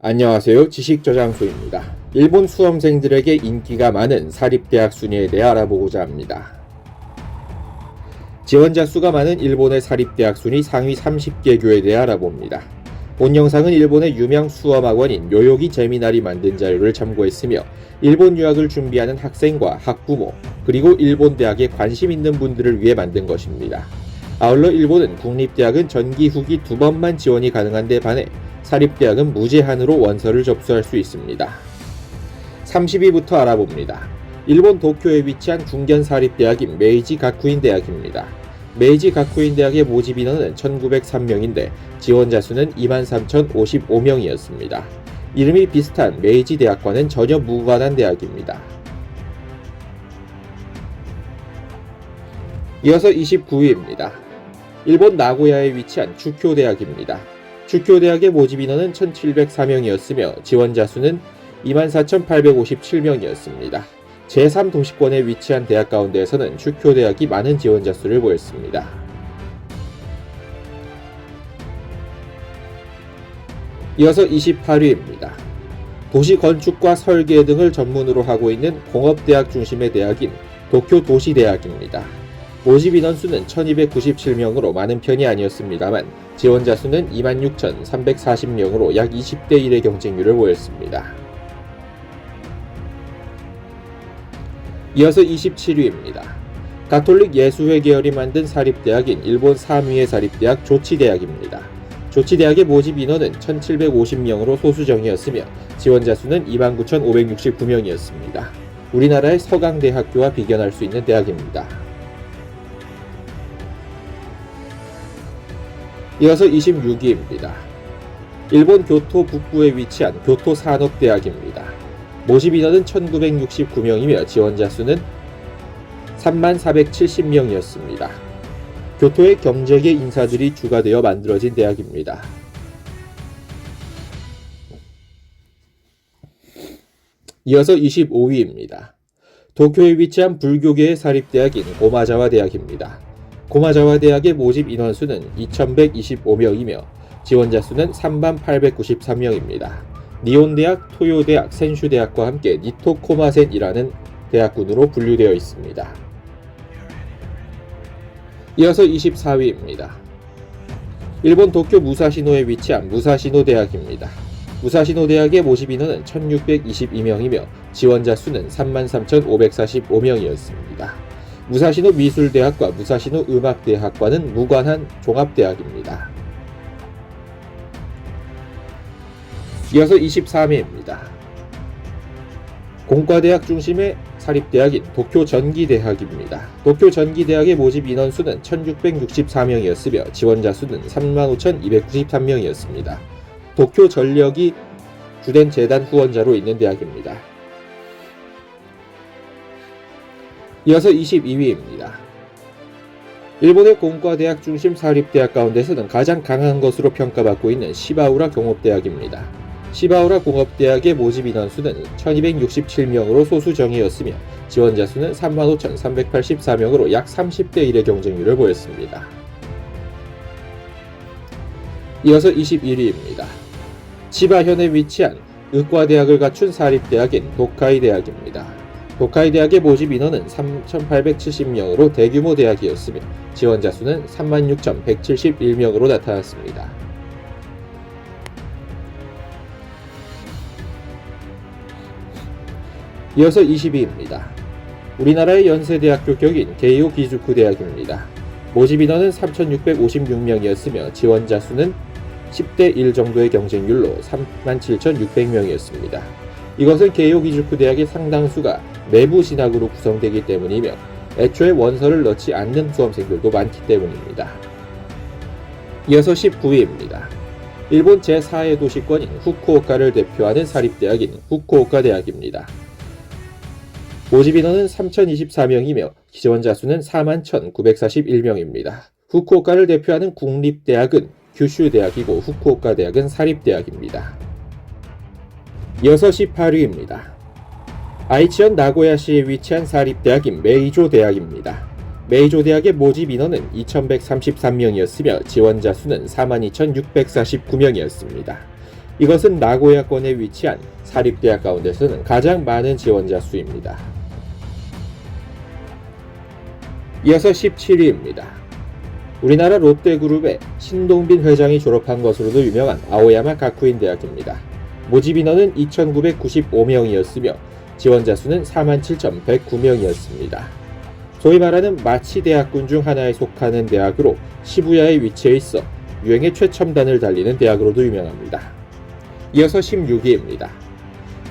안녕하세요. 지식저장소입니다. 일본 수험생들에게 인기가 많은 사립대학 순위에 대해 알아보고자 합니다. 지원자 수가 많은 일본의 사립대학 순위 상위 30개 교에 대해 알아봅니다. 본 영상은 일본의 유명 수험학원인 료요기 제미날이 만든 자료를 참고했으며 일본 유학을 준비하는 학생과 학부모 그리고 일본 대학에 관심 있는 분들을 위해 만든 것입니다. 아울러 일본은 국립대학은 전기 후기 2번만 지원이 가능한 데 반해 사립대학은 무제한으로 원서를 접수할 수 있습니다. 30위부터 알아봅니다. 일본 도쿄에 위치한 중견 사립대학인 메이지 가쿠인 대학입니다. 메이지 가쿠인 대학의 모집 인원은 1903명인데 지원자 수는 23,055명이었습니다. 이름이 비슷한 메이지 대학과는 전혀 무관한 대학입니다. 이어서 29위입니다. 일본 나고야에 위치한 주쿄 대학입니다. 주쿄 대학의 모집 인원은 1,704명이었으며 지원자 수는 24,857명이었습니다. 제3도시권에 위치한 대학 가운데에서는 주쿄 대학이 많은 지원자 수를 보였습니다. 이어서 28위입니다. 도시 건축과 설계 등을 전문으로 하고 있는 공업대학 중심의 대학인 도쿄 도시대학입니다. 모집 인원 수는 1,297명으로 많은 편이 아니었습니다만 지원자 수는 26,340명으로 약 20대 1의 경쟁률을 보였습니다. 이어서 27위입니다. 가톨릭 예수회 계열이 만든 사립대학인 일본 3위의 사립대학 조치대학입니다. 조치대학의 모집 인원은 1,750명으로 소수정이었으며 지원자 수는 29,569명이었습니다. 우리나라의 서강대학교와 비견할 수 있는 대학입니다. 이어서 26위입니다. 일본 교토 북부에 위치한 교토산업대학입니다. 모집 인원은 1969명이며 지원자 수는 3470명이었습니다. 교토의 경제계 인사들이 주가 되어 만들어진 대학입니다. 이어서 25위입니다. 도쿄에 위치한 불교계의 사립대학인 고마자와 대학입니다. 고마자와 대학의 모집 인원수는 2,125명이며 지원자 수는 3893명입니다. 니온대학, 토요대학, 센슈대학과 함께 니토코마센이라는 대학군으로 분류되어 있습니다. 이어서 24위입니다. 일본 도쿄 무사시노에 위치한 무사시노 대학입니다. 무사시노 대학의 모집 인원은 1,622명이며 지원자 수는 33,545명이었습니다. 무사시노 미술대학과 무사시노 음악대학과는 무관한 종합대학입니다. 이어서 23위입니다. 공과대학 중심의 사립대학인 도쿄전기대학입니다. 도쿄전기대학의 모집 인원수는 1,664명이었으며 지원자 수는 35,293명이었습니다. 도쿄전력이 주된 재단 후원자로 있는 대학입니다. 이어서 22위입니다. 일본의 공과대학 중심 사립대학 가운데서는 가장 강한 것으로 평가받고 있는 시바우라 공업대학입니다. 시바우라 공업대학의 모집 인원수는 1267명으로 소수정예였으며 지원자 수는 35,384명으로 약 30대 1의 경쟁률을 보였습니다. 이어서 21위입니다. 치바현에 위치한 의과대학을 갖춘 사립대학인 도카이 대학입니다. 도카이 대학의 모집 인원은 3,870명으로 대규모 대학이었으며 지원자 수는 36,171명으로 나타났습니다. 이어서 20위입니다. 우리나라의 연세대학교 격인 게이오 기즈쿠 대학입니다. 모집 인원은 3,656명이었으며 지원자 수는 10대 1 정도의 경쟁률로 37,600명이었습니다. 이것은 게이오 기즈쿠 대학의 상당수가 내부 진학으로 구성되기 때문이며 애초에 원서를 넣지 않는 수험생들도 많기 때문입니다. 이어서 19위입니다. 일본 제4의 도시권인 후쿠오카를 대표하는 사립대학인 후쿠오카 대학입니다. 모집 인원은 3,024명이며 지원자 수는 41,941명입니다. 후쿠오카를 대표하는 국립대학은 규슈대학이고 후쿠오카 대학은 사립대학입니다. 이어서 18위입니다. 아이치현 나고야시에 위치한 사립대학인 메이조 대학입니다. 메이조 대학의 모집 인원은 2,133명이었으며 지원자 수는 42,649명이었습니다. 이것은 나고야권에 위치한 사립대학 가운데서는 가장 많은 지원자 수입니다. 이어서 17위입니다. 우리나라 롯데그룹의 신동빈 회장이 졸업한 것으로도 유명한 아오야마 가쿠인 대학입니다. 모집 인원은 2,995명이었으며 지원자 수는 47,109명이었습니다. 소위 말하는 마치 대학군 중 하나에 속하는 대학으로 시부야에 위치해 있어 유행의 최첨단을 달리는 대학으로도 유명합니다. 이어서 16위입니다.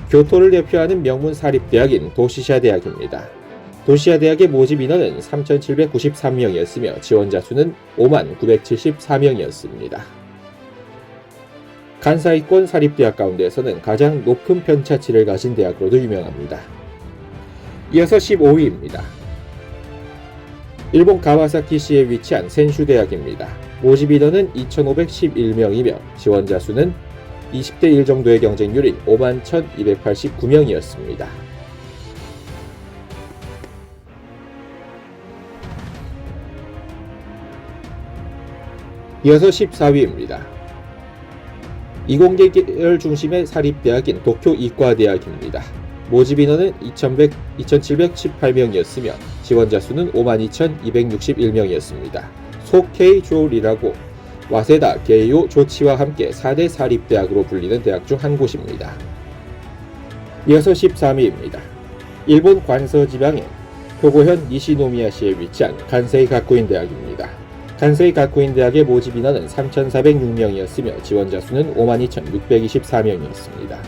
교토를 대표하는 명문 사립대학인 도시샤 대학입니다. 도시샤 대학의 모집 인원은 3,793명이었으며 지원자 수는 59,74명이었습니다. 간사이권 사립대학 가운데에서는 가장 높은 편차치를 가진 대학으로도 유명합니다. 이어서 15위입니다. 일본 가와사키시에 위치한 센슈 대학입니다. 모집 인원은 2,511명이며 지원자 수는 20대 1 정도의 경쟁률인 51,289명이었습니다. 이어서 14위입니다. 이공계 계열 중심의 사립대학인 도쿄 이과대학입니다. 모집 인원은 2,718명이었으며 지원자 수는 52,261명이었습니다. 소케이조리라고 와세다, 게이오, 조치와 함께 4대 사립대학으로 불리는 대학 중 한 곳입니다. 이어서 13위입니다. 일본 관서 지방의 교고현 니시노미야시에 위치한 간세이 가쿠인 대학입니다. 간세이 가쿠인 대학의 모집 인원은 3,406명이었으며 지원자 수는 52,624명이었습니다.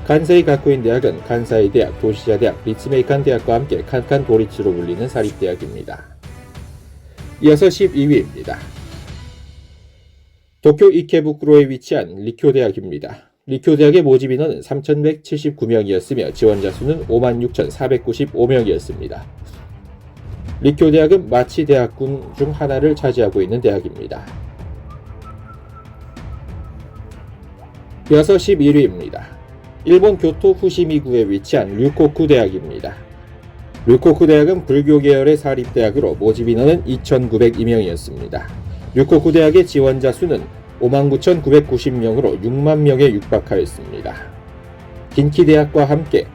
간세이 가쿠인 대학은 간사이 대학, 도시자 대학, 리츠메이칸 대학과 함께 칸칸 도리츠로 불리는 사립대학입니다. 이어서 12위입니다. 도쿄 이케부쿠로에 위치한 리쿄 대학입니다. 리쿄 대학의 모집 인원은 3,179명이었으며 지원자 수는 56,495명이었습니다. 리쿄 대학은 마치 대학군 중 하나를 차지하고 있는 대학입니다. 이어서 11위입니다. 일본 교토 후시미구에 위치한 류코쿠 대학입니다. 류코쿠 대학은 불교 계열의 사립대학으로 모집 인원은 2,902명이었습니다. 류코쿠 대학의 지원자 수는 59,990명으로 6만 명에 육박하였습니다. 긴키 대학과 함께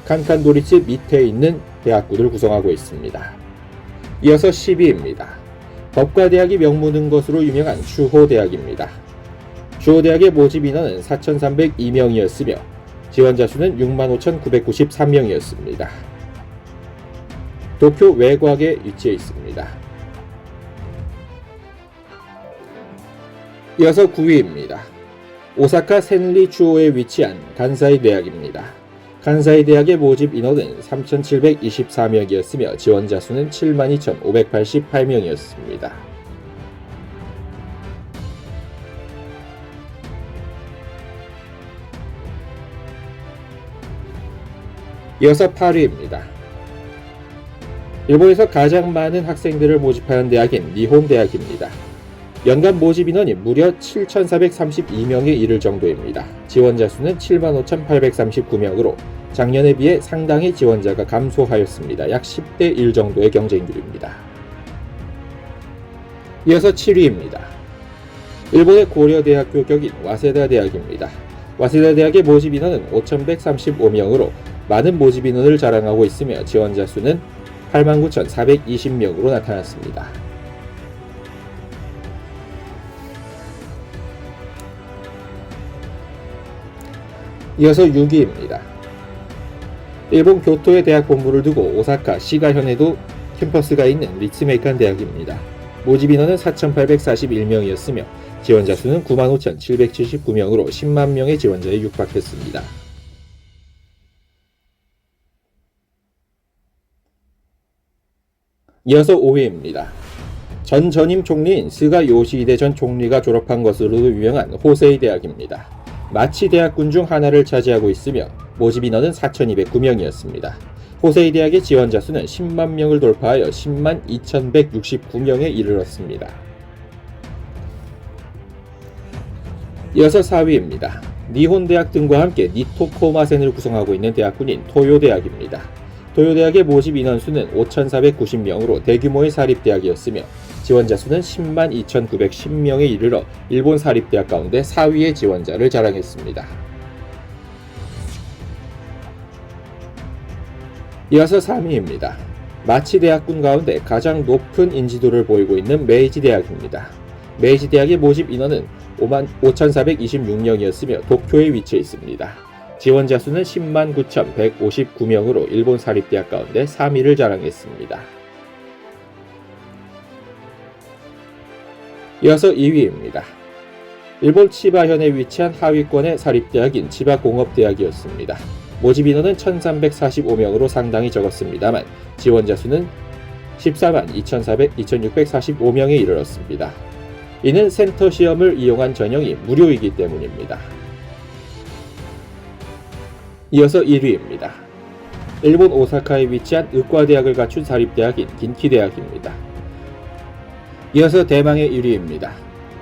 칸칸 도리츠 밑에 있는 대학구를 구성하고 있습니다. 이어서 10위입니다. 법과대학이 명문인 것으로 유명한 슈호 대학입니다. 슈호 대학의 모집 인원은 4,302명이었으며 지원자 수는 65,993명이었습니다. 도쿄 외곽에 위치해 있습니다. 이어서 9위입니다. 오사카 센리 추오에 위치한 간사이 대학입니다. 간사이 대학의 모집 인원은 3,724명이었으며 지원자 수는 72,588명이었습니다. 이어서 8위입니다. 일본에서 가장 많은 학생들을 모집하는 대학인 니혼 대학입니다. 연간 모집 인원이 무려 7,432명에 이를 정도입니다. 지원자 수는 75,839명으로 작년에 비해 상당히 지원자가 감소하였습니다. 약 10대 1 정도의 경쟁률입니다. 이어서 7위입니다. 일본의 고려대학교 격인 와세다 대학입니다. 와세다 대학의 모집 인원은 5,135명으로 많은 모집 인원을 자랑하고 있으며 지원자 수는 89,420명으로 나타났습니다. 이어서 6위입니다. 일본 교토에 대학 본부를 두고 오사카 시가현에도 캠퍼스가 있는 리츠메이칸 대학입니다. 모집 인원은 4,841명이었으며 지원자 수는 95,779명으로 10만 명의 지원자에 육박했습니다. 이어서 5위입니다. 전 전임 총리인 스가 요시히데 전 총리가 졸업한 것으로도 유명한 호세이 대학입니다. 마치 대학군 중 하나를 차지하고 있으며 모집 인원은 4,209명이었습니다. 호세이 대학의 지원자 수는 10만 명을 돌파하여 10만 2,169명에 이르렀습니다. 이어서 4위입니다. 니혼 대학 등과 함께 니토코마센을 구성하고 있는 대학군인 토요 대학입니다. 토요 대학의 모집 인원 수는 5,490명으로 대규모의 사립대학이었으며 지원자 수는 10만 2,910명에 이르러 일본 사립대학 가운데 4위의 지원자를 자랑했습니다. 이어서 3위입니다. 마치대학군 가운데 가장 높은 인지도를 보이고 있는 메이지대학입니다. 메이지대학의 모집 인원은 55,426명이었으며 도쿄에 위치해 있습니다. 지원자 수는 10만 9,159명으로 일본 사립대학 가운데 3위를 자랑했습니다. 이어서 2위입니다. 일본 치바현에 위치한 하위권의 사립대학인 치바공업대학이었습니다. 모집 인원은 1,345명으로 상당히 적었습니다만 지원자 수는 14만 2,645명에 이르렀습니다. 이는 센터 시험을 이용한 전형이 무료이기 때문입니다. 이어서 1위입니다. 일본 오사카에 위치한 의과대학을 갖춘 사립대학인 긴키대학입니다. 이어서 대망의 1위입니다.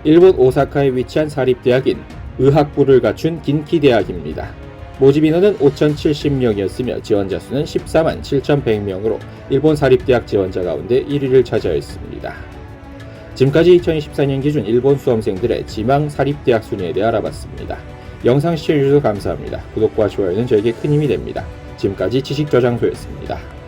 일본 오사카에 위치한 사립대학인 의학부를 갖춘 긴키대학입니다. 모집 인원은 5,070명이었으며 지원자 수는 14만 7,100명으로 일본 사립대학 지원자 가운데 1위를 차지하였습니다. 지금까지 2024년 기준 일본 수험생들의 지망 사립대학 순위에 대해 알아봤습니다. 영상 시청해주셔서 감사합니다. 구독과 좋아요는 저에게 큰 힘이 됩니다. 지금까지 지식저장소였습니다.